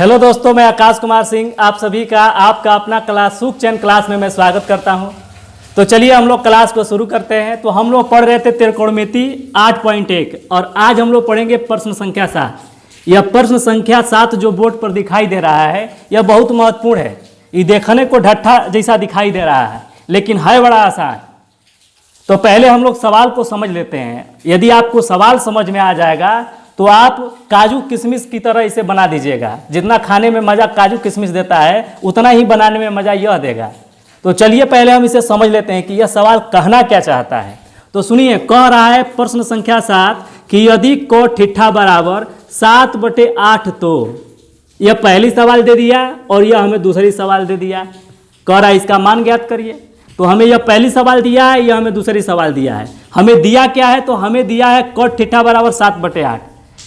Hello दोस्तों, मैं आकाश कुमार सिंह आप सभी का आपका अपना क्लास सुख चैन क्लास में मैं स्वागत करता हूं। तो चलिए हम लोग क्लास को शुरू करते हैं। तो हम लोग पढ़ रहे थे त्रिकोणमिति 8.1 और आज हम लोग पढ़ेंगे प्रश्न संख्या 7। यह प्रश्न संख्या 7 जो बोर्ड पर दिखाई दे रहा है यह बहुत महत्वपूर्ण है। ये देखने को ढट्ठा जैसा दिखाई दे रहा है लेकिन है बड़ा आसान। तो पहले हम लोग सवाल को समझ लेते हैं। यदि आपको सवाल समझ में आ जाएगा तो आप काजू किशमिश की तरह इसे बना दीजिएगा। जितना खाने में मज़ा काजू किशमिश देता है उतना ही बनाने में मज़ा यह देगा। तो चलिए पहले हम इसे समझ लेते हैं कि यह सवाल कहना क्या चाहता है। तो सुनिए, कह रहा है प्रश्न संख्या 7 कि यदि कोट ठिठा बराबर 7/8 तो यह पहली सवाल दे दिया और यह हमें दूसरी सवाल दे दिया। कह रहा है इसका मान ज्ञात करिए। तो हमें यह पहली सवाल दिया है, यह हमें दूसरी सवाल दिया है। हमें दिया क्या है? तो हमें दिया है कोट ठिठा बराबर 7/8।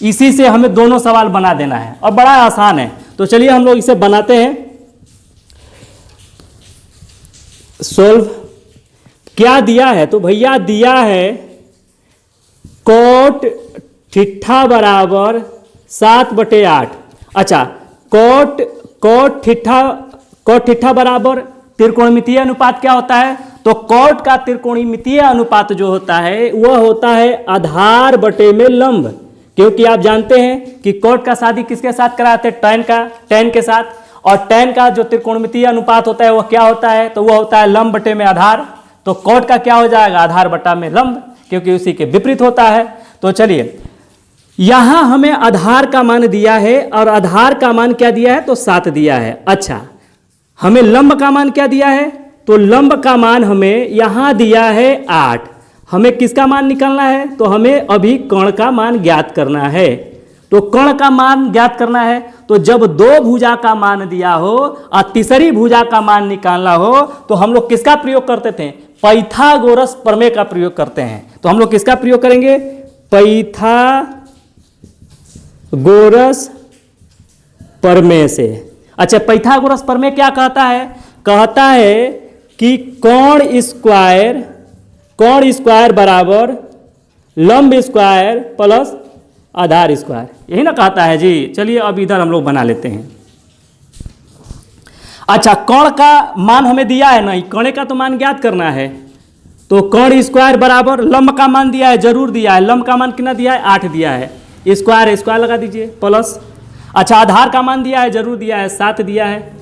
इसी से हमें दोनों सवाल बना देना है और बड़ा आसान है। तो चलिए हम लोग इसे बनाते हैं। सोल्व क्या दिया है? तो भैया दिया है कोट ठिठा बराबर 7/8। अच्छा, कोट ठिठा बराबर त्रिकोणमितीय अनुपात क्या होता है? तो कोट का त्रिकोणमितीय अनुपात जो होता है वह होता है आधार बटे में लंब। क्योंकि आप जानते हैं कि कोट का शादी किसके साथ कराते हैं? टैन के साथ। और टैन का जो त्रिकोणमितीय अनुपात होता है वह क्या होता है? तो वह होता है लंब बटे में आधार। तो कोट का क्या हो जाएगा? आधार बटा में लंब, क्योंकि उसी के विपरीत होता है। तो चलिए, यहां हमें आधार का मान दिया है और आधार का मान क्या दिया है? तो 7 दिया है। अच्छा, हमें लंब का मान क्या दिया है? तो लंब का मान हमें यहां दिया है 8। हमें किसका मान निकालना है? तो हमें अभी कर्ण का मान ज्ञात करना है। तो कर्ण का मान ज्ञात करना है तो जब दो भुजा का मान दिया हो और तीसरी भुजा का मान निकालना हो तो हम लोग किसका प्रयोग करते थे? पाइथागोरस प्रमेय का प्रयोग करते हैं। तो हम लोग किसका प्रयोग करेंगे? पाइथागोरस प्रमेय से। अच्छा, पाइथागोरस प्रमेय क्या कहता है? कहता है कि कोण स्क्वायर बराबर लंब स्क्वायर प्लस आधार स्क्वायर, यही ना कहता है जी। चलिए अब इधर हम लोग बना लेते हैं। अच्छा, कोण का मान हमें दिया है नहीं, कोण का तो मान ज्ञात करना है। तो कोण स्क्वायर बराबर लंब का मान दिया है, जरूर दिया है। लंब का मान कितना दिया है? 8 दिया है। स्क्वायर लगा दीजिए प्लस। अच्छा, आधार का मान दिया है, जरूर दिया है, 7 दिया है।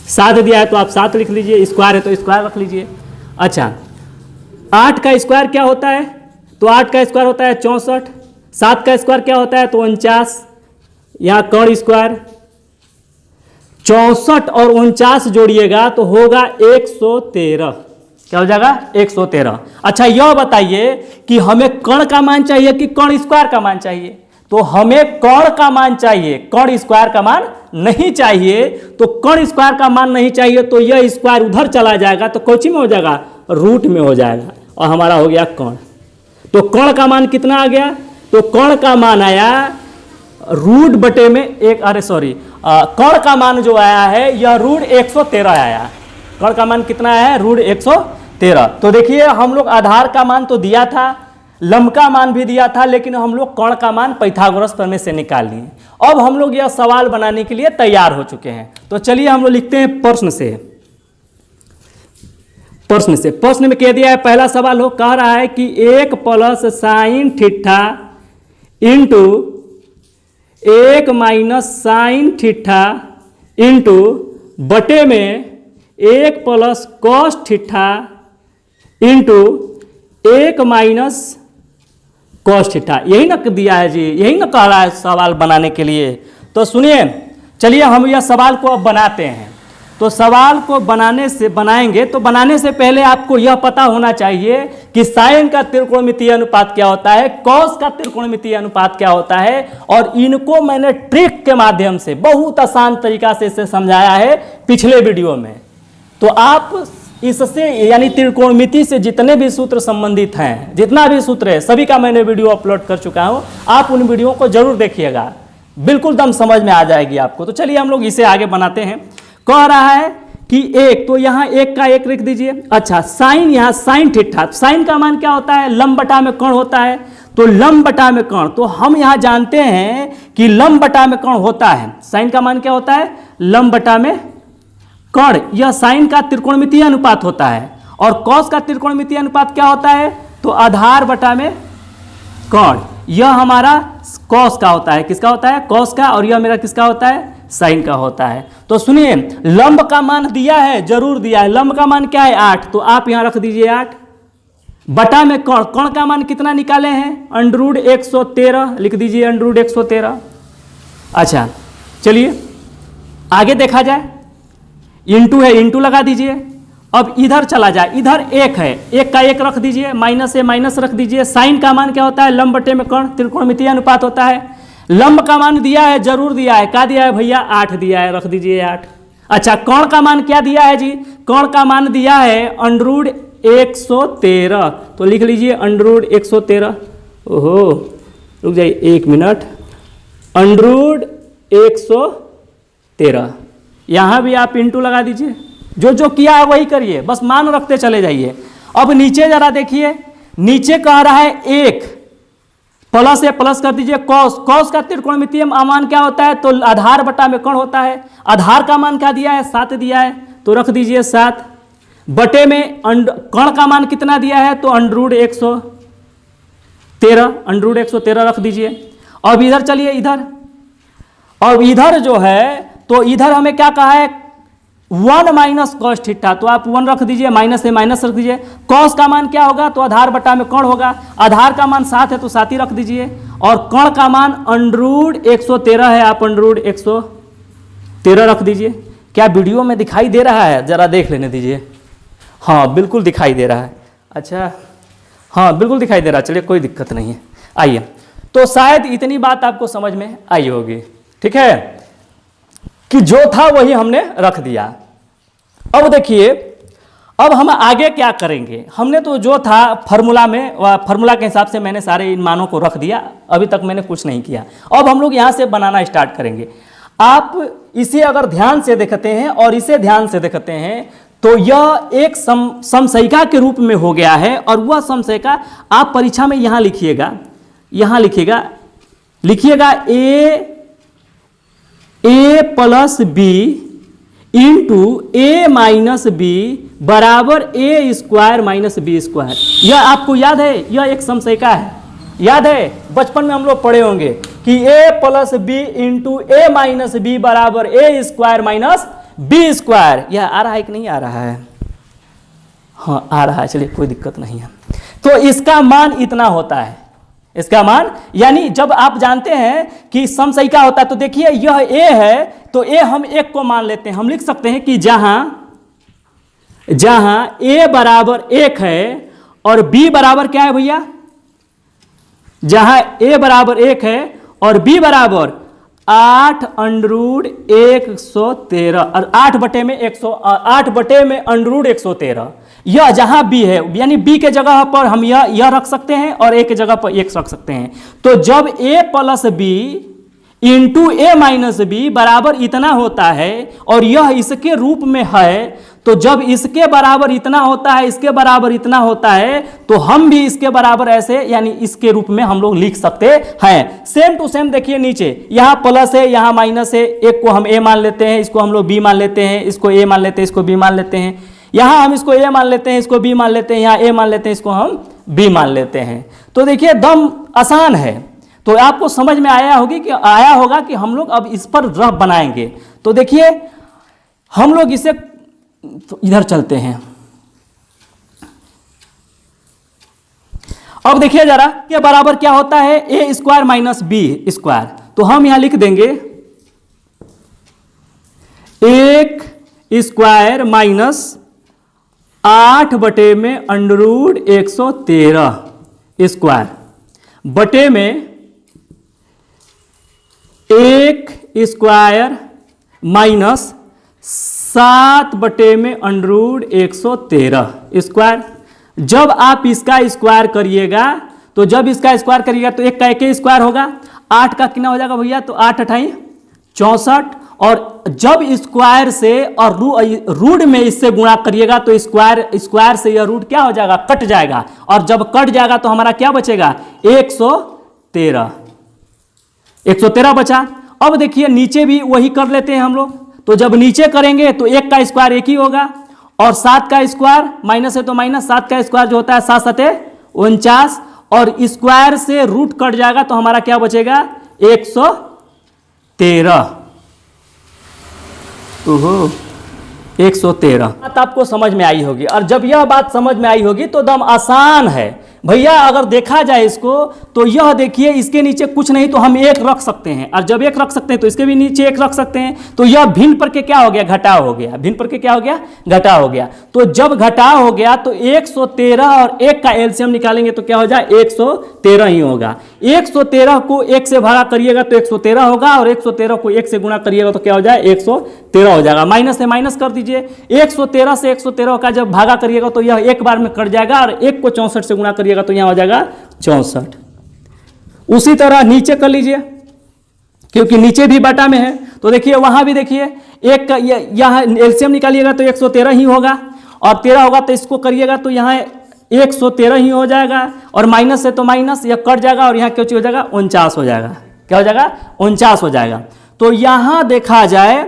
7 दिया है तो आप 7 लिख लीजिए। स्क्वायर है तो स्क्वायर रख लीजिए। अच्छा, 8 का स्क्वायर क्या होता है? तो 8 का स्क्वायर होता है 64। 7 का स्क्वायर क्या होता है? तो 49। यहाँ कोण स्क्वायर 64 और 49 जोड़िएगा तो होगा 113। क्या हो जाएगा? 113। अच्छा, यह बताइए कि हमें कर्ण का मान चाहिए कि कर्ण स्क्वायर का मान चाहिए? तो हमें कर्ण का मान चाहिए, कर्ण स्क्वायर का मान नहीं चाहिए। तो कर्ण स्क्वायर का मान नहीं चाहिए तो यह स्क्वायर उधर चला जाएगा तो कौची में हो जाएगा? रूट में हो जाएगा और हमारा हो गया कर्ण। तो कर्ण का मान कितना आ गया? तो कर्ण का मान आया रूट बटे में कर्ण का मान जो आया है यह रूट 113 आया। कर्ण का मान कितना आया है? रूट 113। तो देखिए, हम लोग आधार का मान तो दिया था, लंब का मान भी दिया था, लेकिन हम लोग कर्ण का मान पाइथागोरस प्रमेय से निकाल लिए। अब हम लोग यह सवाल बनाने के लिए तैयार हो चुके हैं। तो चलिए हम लोग लिखते हैं प्रश्न से। प्रश्न में कह दिया है, पहला सवाल कह रहा है कि 1 plus sine theta into 1 minus sine theta into बटे में 1 plus cos theta into 1 minus cos theta, यही ना दिया है जी, यही ना कह रहा है सवाल बनाने के लिए। तो सुनिए, चलिए हम यह सवाल को अब बनाते हैं। तो सवाल को बनाने से पहले आपको यह पता होना चाहिए कि साइन का त्रिकोणमितीय अनुपात क्या होता है, कॉस का त्रिकोणमितीय अनुपात क्या होता है। और इनको मैंने ट्रिक के माध्यम से बहुत आसान तरीका से इसे समझाया है पिछले वीडियो में। तो आप इससे यानी त्रिकोणमिति से जितने भी सूत्र संबंधित हैं, जितना भी सूत्र है, सभी का मैंने वीडियो अपलोड कर चुका हूं। आप उन वीडियो को जरूर देखिएगा, बिल्कुल दम समझ में आ जाएगी आपको। तो चलिए हम लोग इसे आगे बनाते हैं। कह रहा है कि 1, तो यहाँ 1 का 1 लिख दीजिए। अच्छा, साइन, यहाँ साइन थीटा, साइन का मान क्या होता है? लंब बटा में कोण होता है। तो लंब बटा में कोण, तो हम यहाँ जानते हैं कि लंब बटा में कर्ण होता है। साइन का मान क्या होता है? लंब बटा में कर्ण। यह साइन का त्रिकोणमितीय अनुपात होता है और कॉस का त्रिकोणमितीय अनुपात क्या होता है? तो आधार बटा में कर्ण। यह हमारा कॉस का होता है। किसका होता है? कॉस का। और यह मेरा किसका होता है? साइन का होता है। तो सुनिए, लंब का मान दिया है, जरूर दिया है। लंब का मान क्या है? 8। तो आप यहां रख दीजिए 8 बटा में कर्ण। कर्ण का मान कितना निकाले हैं? अंडरूट 113 लिख दीजिए, अंडरूट 113। अच्छा चलिए आगे देखा जाए। इंटू है, इंटू लगा दीजिए। अब इधर चला जाए, इधर 1 है, 1 का 1 रख दीजिए, माइनस है माइनस रख दीजिए। साइन का मान क्या होता है? लंब बटे में कर्ण, त्रिकोणमितीय अनुपात होता है। लंब का मान दिया है, जरूर दिया है। क्या दिया है भैया? 8 दिया है, रख दीजिए 8। अच्छा कर्ण का मान क्या दिया है जी? कर्ण का मान दिया है अंडरूट 113। तो लिख लीजिए अंडरूट 113। ओहो रुक जाइए 1 मिनट। अंडरूट 113, यहां भी आप इंटू लगा दीजिए। जो जो किया है वही करिए, बस मान रखते चले जाइए। अब नीचे जरा देखिए, नीचे कह रहा है 1 प्लस है, प्लस कर दीजिए कॉस। कॉस का त्रिकोणमितीय मान क्या होता है? तो आधार बटा में कर्ण होता है। आधार का मान क्या दिया है? 7 दिया है, तो रख दीजिए 7 बटे में कर्ण का मान कितना दिया है? तो अंडरूट 113, अंडरूट 113 रख दीजिए। अब इधर चलिए, इधर अब इधर जो है, तो इधर हमें क्या कहा है? 1 माइनस कॉस थीटा। तो आप 1 रख दीजिए, माइनस है माइनस रख दीजिए। कॉस का मान क्या होगा? तो आधार बटा में कर्ण होगा। आधार का मान 7 है, तो 7 ही रख दीजिए। और कर्ण का मान अंडरूट 113 है, आप अंडरूट 113 रख दीजिए। क्या वीडियो में दिखाई दे रहा है? जरा देख लेने दीजिए। हाँ बिल्कुल दिखाई दे रहा है। अच्छा हाँ बिल्कुल दिखाई दे रहा है। चलिए कोई दिक्कत नहीं है। आइए, तो शायद इतनी बात आपको समझ में आई होगी। ठीक है कि जो था वही हमने रख दिया। अब देखिए, अब हम आगे क्या करेंगे? हमने तो जो था फार्मूला में, फार्मूला के हिसाब से मैंने सारे इन मानों को रख दिया। अभी तक मैंने कुछ नहीं किया। अब हम लोग यहाँ से बनाना स्टार्ट करेंगे। आप इसे अगर ध्यान से देखते हैं और इसे ध्यान से देखते हैं तो यह एक समसहिका के रूप में हो गया है। और वह समसहिका आप परीक्षा में यहाँ लिखिएगा, यहाँ लिखिएगा ए प्लस बी इंटू ए माइनस बी बराबर ए स्क्वायर माइनस बी स्क्वायर। यह आपको याद है? यह एक समसहिका है। याद है? बचपन में हम लोग पढ़े होंगे कि ए प्लस बी इंटू ए माइनस बी बराबर ए स्क्वायर माइनस बी स्क्वायर। यह आ रहा है कि नहीं आ रहा है? हाँ आ रहा है। चलिए कोई दिक्कत नहीं है। तो इसका मान इतना होता है। इसका मान यानी जब आप जानते हैं कि समसहिका होता है, तो देखिए यह ए है, तो ए हम 1 को मान लेते हैं। हम लिख सकते हैं कि जहां ए बराबर 1 है और बी बराबर क्या है भैया? जहां ए बराबर 1 है और बी बराबर 8 अंडरूट 113 और 8 बटे में अंडरूट 113। यह जहां बी है, यानी बी के जगह पर हम यह रख सकते हैं और ए के जगह पर 1 रख सकते हैं। तो जब ए प्लस बी इंटू ए माइनस बी बराबर इतना होता है और यह इसके रूप में है, तो जब इसके बराबर इतना होता है, इसके बराबर इतना होता है, तो हम भी इसके बराबर ऐसे यानी इसके रूप में हम लोग लिख सकते हैं। सेम टू सेम देखिए नीचे, यहाँ प्लस है, यहाँ माइनस है। एक को हम ए मान लेते हैं, इसको हम लोग बी मान लेते हैं, इसको ए मान लेते हैं, इसको बी मान लेते हैं। यहाँ हम इसको ए मान लेते हैं, इसको बी मान लेते हैं, यहाँ ए मान लेते हैं, इसको हम बी मान लेते हैं। तो देखिए दम आसान है। तो आपको समझ में आया होगा कि हम लोग अब इस पर रफ बनाएंगे। तो देखिए हम लोग इसे, तो इधर चलते हैं। अब देखिए जरा के बराबर क्या होता है? ए स्क्वायर माइनस बी स्क्वायर। तो हम यहां लिख देंगे 1 स्क्वायर माइनस 8 बटे में अंडरूट 113 स्क्वायर बटे में 1 स्क्वायर माइनस 7 बटे में अंडरूट 113 स्क्वायर। जब आप इसका स्क्वायर करिएगा, तो जब इसका स्क्वायर करिएगा तो 1 का 1 स्क्वायर होगा। 8 का कितना हो जाएगा भैया? तो 8 अठाई 64। और जब स्क्वायर से और रूट में इससे गुणा करिएगा तो स्क्वायर से यह रूट क्या हो जाएगा? कट जाएगा। और जब कट जाएगा तो हमारा क्या बचेगा? 113। 113 बचा। अब देखिए नीचे भी वही कर लेते हैं हम लोग। तो जब नीचे करेंगे तो 1 का स्क्वायर 1 ही होगा और 7 का स्क्वायर माइनस है तो माइनस, 7 का स्क्वायर जो होता है 7 7 49 और स्क्वायर से रूट कट जाएगा तो हमारा क्या बचेगा 113। ओहो 113 बात आपको समझ में आई होगी। और जब यह बात समझ में आई होगी तो दम आसान है भैया। अगर देखा जाए इसको तो यह देखिए इसके नीचे कुछ नहीं तो हम 1 रख सकते हैं और जब 1 रख सकते हैं तो इसके भी नीचे 1 रख सकते हैं। तो यह भिन्न पर के क्या हो गया घटाव हो गया, भिन्न पर के क्या हो गया घटाव हो गया। तो जब घटाव हो गया तो 113 और 1 का एलसीएम निकालेंगे तो क्या हो जाए 113 ही होगा। 113 को 1 से भागा करिएगा तो 113 होगा और 113 को 1 से गुणा करिएगा तो क्या हो जाए 113 हो जाएगा। माइनस से माइनस कर दीजिए, 113 से 113 का जब भागा करिएगा तो यह एक बार में कट जाएगा और 1 को 64 से गुणा करिएगा तो यहां हो जाएगा 64। उसी तरह नीचे कर लीजिए क्योंकि नीचे भी बटा में है। तो देखिए वहां भी देखिए एक का यहां एलसीएम निकालिएगा तो 113 ही होगा और 13 होगा तो इसको करिएगा तो यहां 113 ही हो जाएगा और माइनस है तो माइनस यह कट जाएगा और यहां क्या हो जाएगा 49 हो जाएगा। क्या हो जाएगा 49 हो जाएगा। तो यहां देखा जाए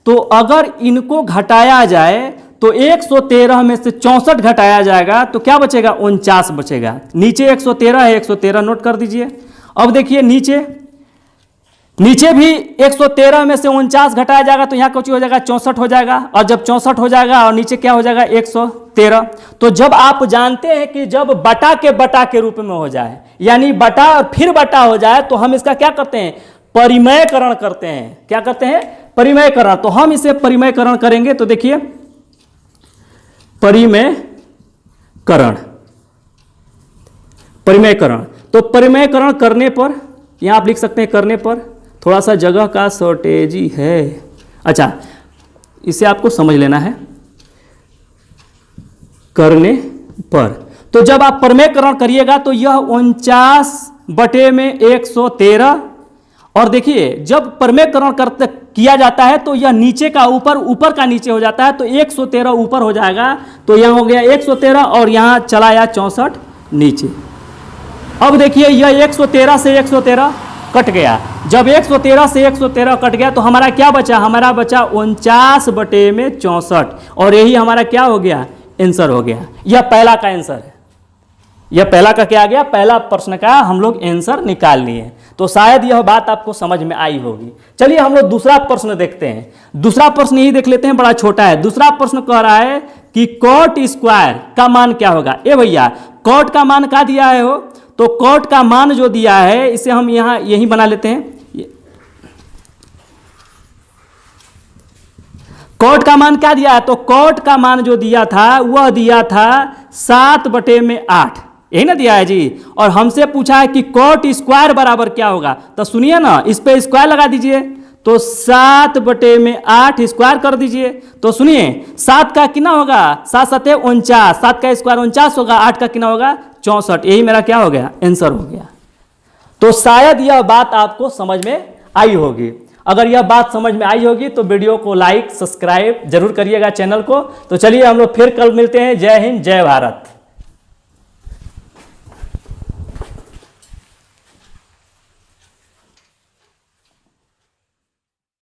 तो अगर इनको घटाया जाए तो 113 में से 64 घटाया जाएगा तो क्या बचेगा 49 बचेगा। नीचे 113 है, 113 नोट कर दीजिए। अब देखिए नीचे भी 113 में से 49 घटाया जाएगा तो यहाँ कुछ हो जाएगा 64 हो जाएगा और जब 64 हो जाएगा और नीचे क्या हो जाएगा 113। तो जब आप जानते हैं कि जब बटा के रूप में हो जाए यानी बटा और फिर बटा हो जाए तो हम इसका क्या करते हैं परिमेयकरण करते हैं। क्या करते हैं परिमेयकरण। तो हम इसे परिमेयकरण करेंगे तो देखिए परिमेयकरण तो परिमेयकरण करने पर यहां आप लिख सकते हैं करने पर थोड़ा सा जगह का शॉर्टेज ही है। अच्छा इसे आपको समझ लेना है करने पर। तो जब आप परिमेयकरण करिएगा तो यह 49/113 और देखिए जब परिमेयकरण करते किया जाता है तो यह नीचे का ऊपर का नीचे हो जाता है तो 113 ऊपर हो जाएगा तो यह हो गया 113 और यहां चला आया 64 नीचे। अब देखिए यह 113 से 113 कट गया। जब 113 से 113 कट गया तो हमारा क्या बचा हमारा बचा 49/64 और यही हमारा क्या हो गया आंसर हो गया। यह पहला का आंसर है। यह पहला का क्या आ गया पहला प्रश्न का हम लोग आंसर निकाल लिए। तो शायद यह बात आपको समझ में आई होगी। चलिए हम लोग दूसरा प्रश्न देखते हैं। दूसरा प्रश्न यही देख लेते हैं, बड़ा छोटा है। दूसरा प्रश्न कह रहा है कि कॉट स्क्वायर का मान क्या होगा। ए भैया कॉट का मान क्या दिया है हो तो कॉट का मान जो दिया है इसे हम यहां यही बना लेते हैं। कॉट का मान क्या दिया है तो कॉट का मान जो दिया था वह दिया था 7/8 यही ना दिया है जी। और हमसे पूछा है कि कॉट स्क्वायर बराबर क्या होगा। तो सुनिए ना इस पे स्क्वायर लगा दीजिए तो 7/8 स्क्वायर कर दीजिए। तो सुनिए 7 का कितना होगा 7 7 49, 7 का स्क्वायर 49 होगा, 8 का कितना होगा 64। यही मेरा क्या हो गया आंसर हो गया। तो शायद यह बात आपको समझ में आई होगी। अगर यह बात समझ में आई होगी तो वीडियो को लाइक सब्सक्राइब जरूर करिएगा चैनल को। तो चलिए हम लोग फिर कल मिलते हैं। जय हिंद जय भारत।